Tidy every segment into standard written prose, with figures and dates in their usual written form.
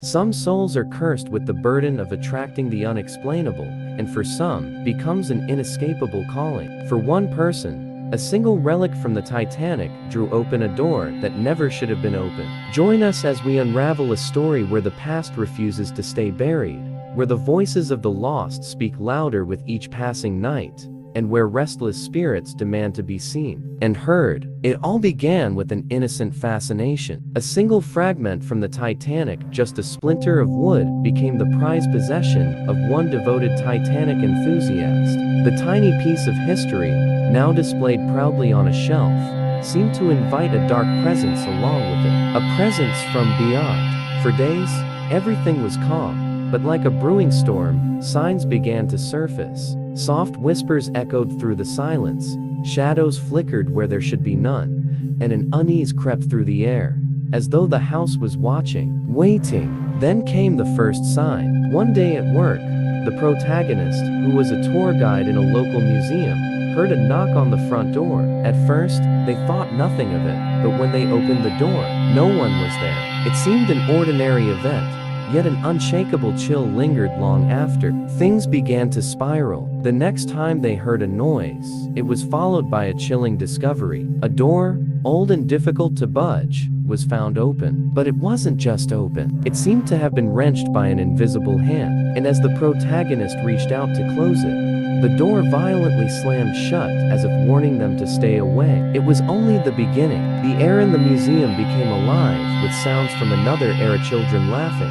Some souls are cursed with the burden of attracting the unexplainable, and for some, becomes an inescapable calling. For one person, a single relic from the Titanic drew open a door that never should have been opened. Join us as we unravel a story where the past refuses to stay buried, where the voices of the lost speak louder with each passing night, and where restless spirits demand to be seen and heard. It all began with an innocent fascination. A single fragment from the Titanic, just a splinter of wood, became the prized possession of one devoted Titanic enthusiast. The tiny piece of history, now displayed proudly on a shelf, seemed to invite a dark presence along with it. A presence from beyond. For days, everything was calm, but like a brewing storm, signs began to surface. Soft whispers echoed through the silence, shadows flickered where there should be none, and an unease crept through the air, as though the house was watching, waiting. Then came the first sign. One day at work, the protagonist, who was a tour guide in a local museum, heard a knock on the front door. At first, they thought nothing of it, but when they opened the door, no one was there. It seemed an ordinary event, yet an unshakable chill lingered long after. Things began to spiral. The next time they heard a noise, it was followed by a chilling discovery. A door, old and difficult to budge, was found open. But it wasn't just open. It seemed to have been wrenched by an invisible hand, and as the protagonist reached out to close it, the door violently slammed shut, as if warning them to stay away. It was only the beginning. The air in the museum became alive with sounds from another era, children laughing,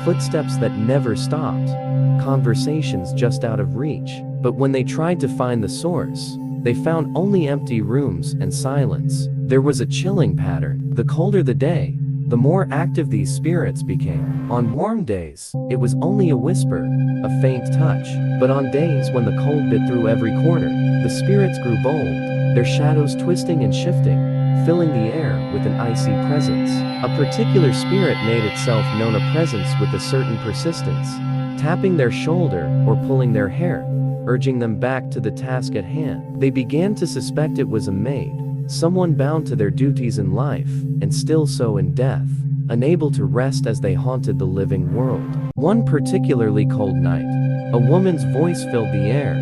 footsteps that never stopped, conversations just out of reach. But when they tried to find the source, they found only empty rooms and silence. There was a chilling pattern. The colder the day, the more active these spirits became. On warm days, it was only a whisper, a faint touch. But on days when the cold bit through every corner, the spirits grew bold, their shadows twisting and shifting, filling the air with an icy presence. A particular spirit made itself known, a presence with a certain persistence, tapping their shoulder or pulling their hair, urging them back to the task at hand. They began to suspect it was a maid, someone bound to their duties in life, and still so in death, unable to rest as they haunted the living world. One particularly cold night, a woman's voice filled the air,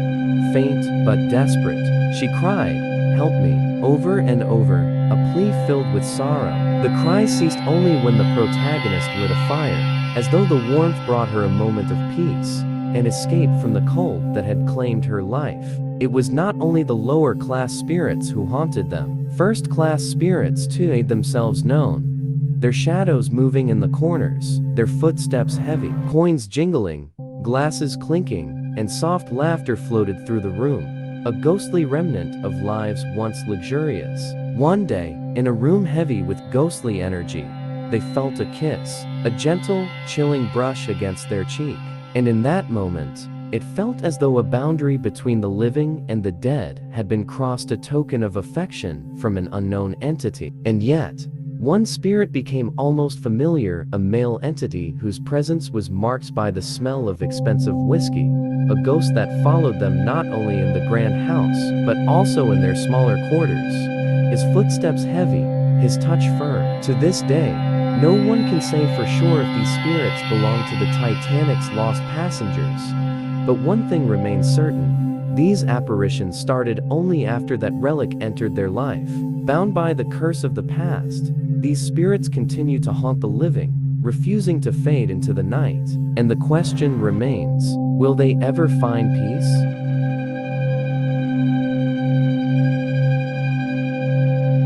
faint but desperate. She cried, "Help me," over and over, a plea filled with sorrow. The cry ceased only when the protagonist lit a fire, as though the warmth brought her a moment of peace, an escape from the cold that had claimed her life. It was not only the lower class spirits who haunted them. First class spirits too made themselves known, their shadows moving in the corners, their footsteps heavy, coins jingling, glasses clinking, and soft laughter floated through the room, a ghostly remnant of lives once luxurious. One day, in a room heavy with ghostly energy, they felt a kiss, a gentle, chilling brush against their cheek. And in that moment, it felt as though a boundary between the living and the dead had been crossed, a token of affection from an unknown entity. And yet, one spirit became almost familiar, a male entity whose presence was marked by the smell of expensive whiskey, a ghost that followed them not only in the grand house, but also in their smaller quarters, his footsteps heavy, his touch firm. To this day, no one can say for sure if these spirits belong to the Titanic's lost passengers. But one thing remains certain: these apparitions started only after that relic entered their life. Bound by the curse of the past, these spirits continue to haunt the living, refusing to fade into the night. And the question remains, will they ever find peace?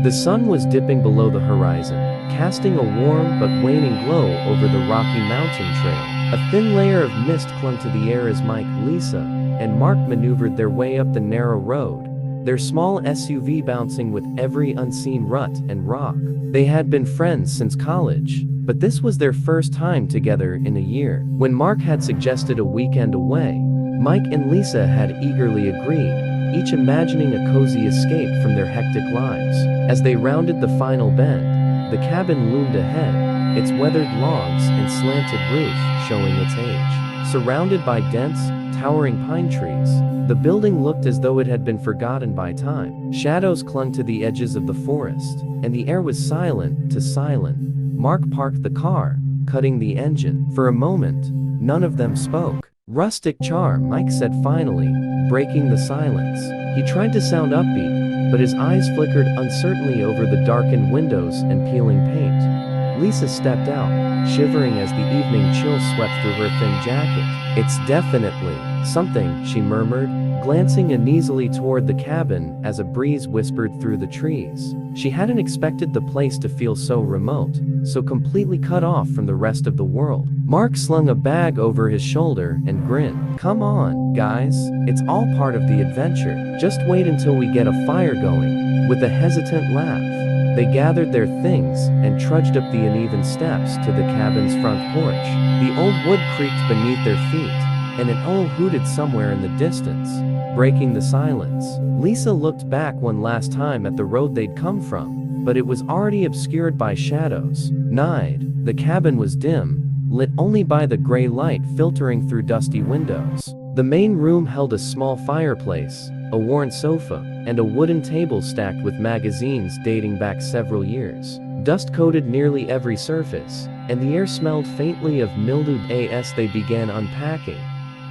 The sun was dipping below the horizon, casting a warm but waning glow over the rocky mountain trail. A thin layer of mist clung to the air as Mike, Lisa, and Mark maneuvered their way up the narrow road, their small SUV bouncing with every unseen rut and rock. They had been friends since college, but this was their first time together in a year. When Mark had suggested a weekend away, Mike and Lisa had eagerly agreed, each imagining a cozy escape from their hectic lives. As they rounded the final bend, the cabin loomed ahead, its weathered logs and slanted roof showing its age. Surrounded by dense, towering pine trees, the building looked as though it had been forgotten by time. Shadows clung to the edges of the forest, and the air was silent to silent. Mark parked the car, cutting the engine. For a moment, none of them spoke. "Rustic charm," Mike said finally, breaking the silence. He tried to sound upbeat, but his eyes flickered uncertainly over the darkened windows and peeling paint. Lisa stepped out, shivering as the evening chill swept through her thin jacket. "It's definitely something," she murmured, glancing uneasily toward the cabin as a breeze whispered through the trees. She hadn't expected the place to feel so remote, so completely cut off from the rest of the world. Mark slung a bag over his shoulder and grinned. "Come on, guys, it's all part of the adventure. Just wait until we get a fire going." With a hesitant laugh, they gathered their things and trudged up the uneven steps to the cabin's front porch. The old wood creaked beneath their feet, and an owl hooted somewhere in the distance, breaking the silence. Lisa looked back one last time at the road they'd come from, but it was already obscured by shadows. The cabin was dim, lit only by the gray light filtering through dusty windows. The main room held a small fireplace, a worn sofa, and a wooden table stacked with magazines dating back several years. Dust coated nearly every surface, and the air smelled faintly of mildew. As they began unpacking,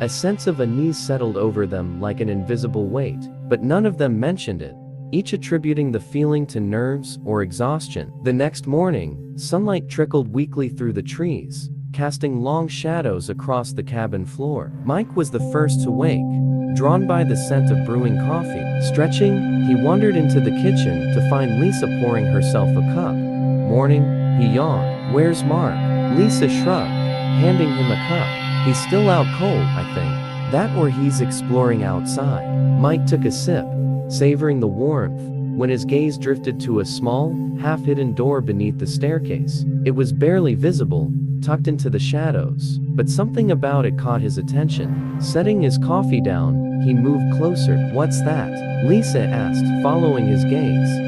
a sense of unease settled over them like an invisible weight, but none of them mentioned it, each attributing the feeling to nerves or exhaustion. The next morning, sunlight trickled weakly through the trees, casting long shadows across the cabin floor. Mike was the first to wake, drawn by the scent of brewing coffee. Stretching, he wandered into the kitchen to find Lisa pouring herself a cup. "Morning," he yawned. "Where's Mark?" Lisa shrugged, handing him a cup. "He's still out cold, I think. That or he's exploring outside." Mike took a sip, savoring the warmth, when his gaze drifted to a small, half-hidden door beneath the staircase. It was barely visible, tucked into the shadows, but something about it caught his attention. Setting his coffee down, he moved closer. "What's that?" Lisa asked, following his gaze.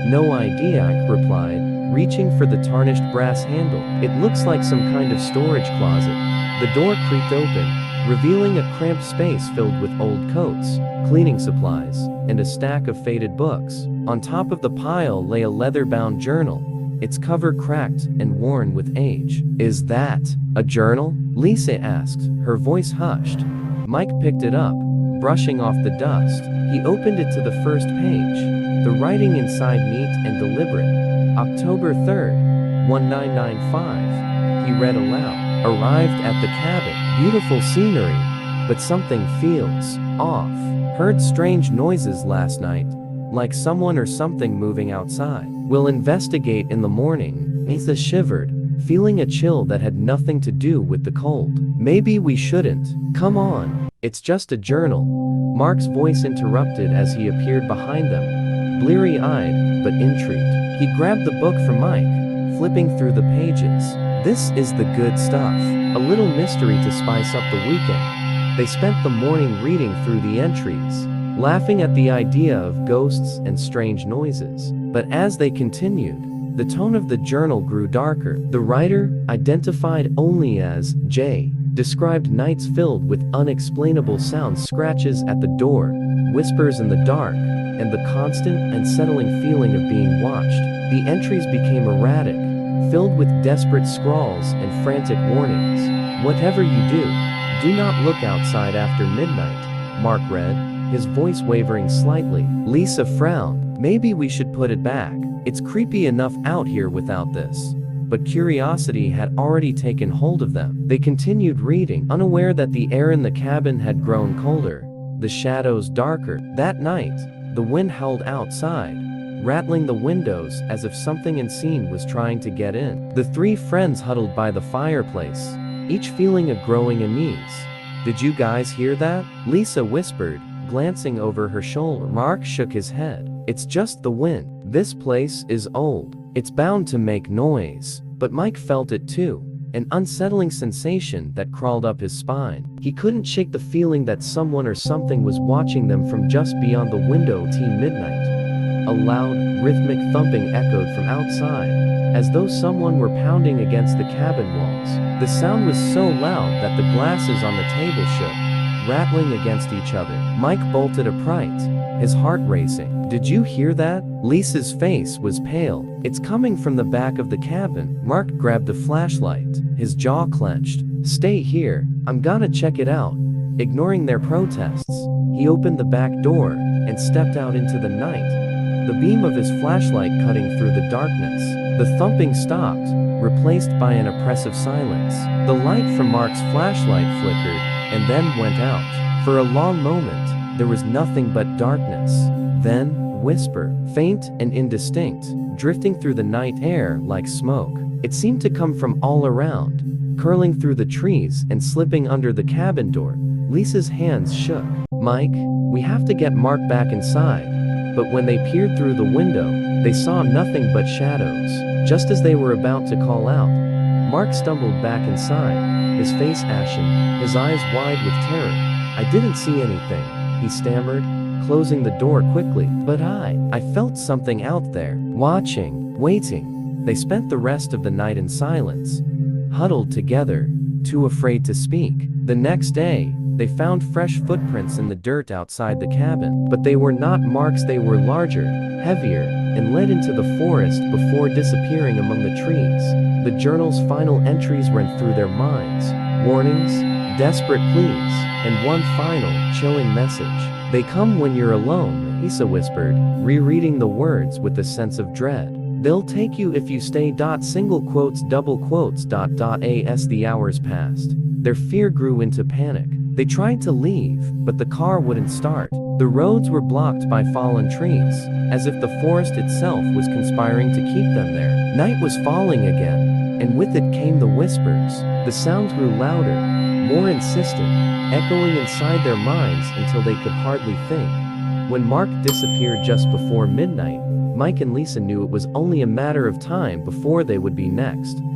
"No idea," Ike replied, reaching for the tarnished brass handle. "It looks like some kind of storage closet." The door creaked open, revealing a cramped space filled with old coats, cleaning supplies, and a stack of faded books. On top of the pile lay a leather-bound journal, its cover cracked and worn with age. "Is that a journal?" Lisa asked, her voice hushed. Mike picked it up, brushing off the dust. He opened it to the first page, the writing inside neat and deliberate. "October 3rd, 1995, he read aloud. "Arrived at the cabin. Beautiful scenery, but something feels off. Heard strange noises last night, like someone or something moving outside. We'll investigate in the morning." Lisa shivered, feeling a chill that had nothing to do with the cold. "Maybe we shouldn't." "Come on, it's just a journal," Mark's voice interrupted as he appeared behind them, bleary-eyed but intrigued. He grabbed the book from Mike, flipping through the pages. "This is the good stuff. A little mystery to spice up the weekend." They spent the morning reading through the entries, laughing at the idea of ghosts and strange noises. But as they continued, the tone of the journal grew darker. The writer, identified only as J, described nights filled with unexplainable sounds, scratches at the door, whispers in the dark, and the constant, unsettling feeling of being watched. The entries became erratic, filled with desperate scrawls and frantic warnings. "Whatever you do not look outside after midnight," Mark read, his voice wavering slightly. Lisa frowned. "Maybe we should put it back. It's creepy enough out here without this." But curiosity had already taken hold of them. They continued reading, unaware that the air in the cabin had grown colder, the shadows darker. That night, the wind howled outside, rattling the windows as if something unseen was trying to get in. The three friends huddled by the fireplace, each feeling a growing unease. "Did you guys hear that?" Lisa whispered, glancing over her shoulder. Mark shook his head. "It's just the wind. This place is old. It's bound to make noise." But Mike felt it too, an unsettling sensation that crawled up his spine. He couldn't shake the feeling that someone or something was watching them from just beyond the window. Midnight. A loud, rhythmic thumping echoed from outside, as though someone were pounding against the cabin walls. The sound was so loud that the glasses on the table shook, rattling against each other. Mike bolted upright, his heart racing. Did you hear that? Lisa's face was pale. It's coming from the back of the cabin. Mark grabbed a flashlight, his jaw clenched. Stay here, I'm gonna check it out. Ignoring their protests, he opened the back door and stepped out into the night, the beam of his flashlight cutting through the darkness. The thumping stopped, replaced by an oppressive silence. The light from Mark's flashlight flickered and then went out. For a long moment, there was nothing but darkness. Then, whisper, faint and indistinct, drifting through the night air like smoke. It seemed to come from all around, curling through the trees and slipping under the cabin door. Lisa's hands shook. Mike, we have to get Mark back inside. But when they peered through the window, they saw nothing but shadows. Just as they were about to call out, Mark stumbled back inside, his face ashen, his eyes wide with terror. I didn't see anything, he stammered, closing the door quickly. But I felt something out there, watching, waiting. They spent the rest of the night in silence, huddled together, too afraid to speak. The next day, they found fresh footprints in the dirt outside the cabin. But they were not Mark's, they were larger, heavier, and led into the forest before disappearing among the trees. The journal's final entries ran through their minds. Warnings, desperate pleas, and one final, chilling message. They come when you're alone, Lisa whispered, rereading the words with a sense of dread. They'll take you if you stay. Single quotes, double quotes. As the hours passed, their fear grew into panic. They tried to leave, but the car wouldn't start. The roads were blocked by fallen trees, as if the forest itself was conspiring to keep them there. Night was falling again, and with it came the whispers. The sound grew louder, more insistent, echoing inside their minds until they could hardly think. When Mark disappeared just before midnight, Mike and Lisa knew it was only a matter of time before they would be next.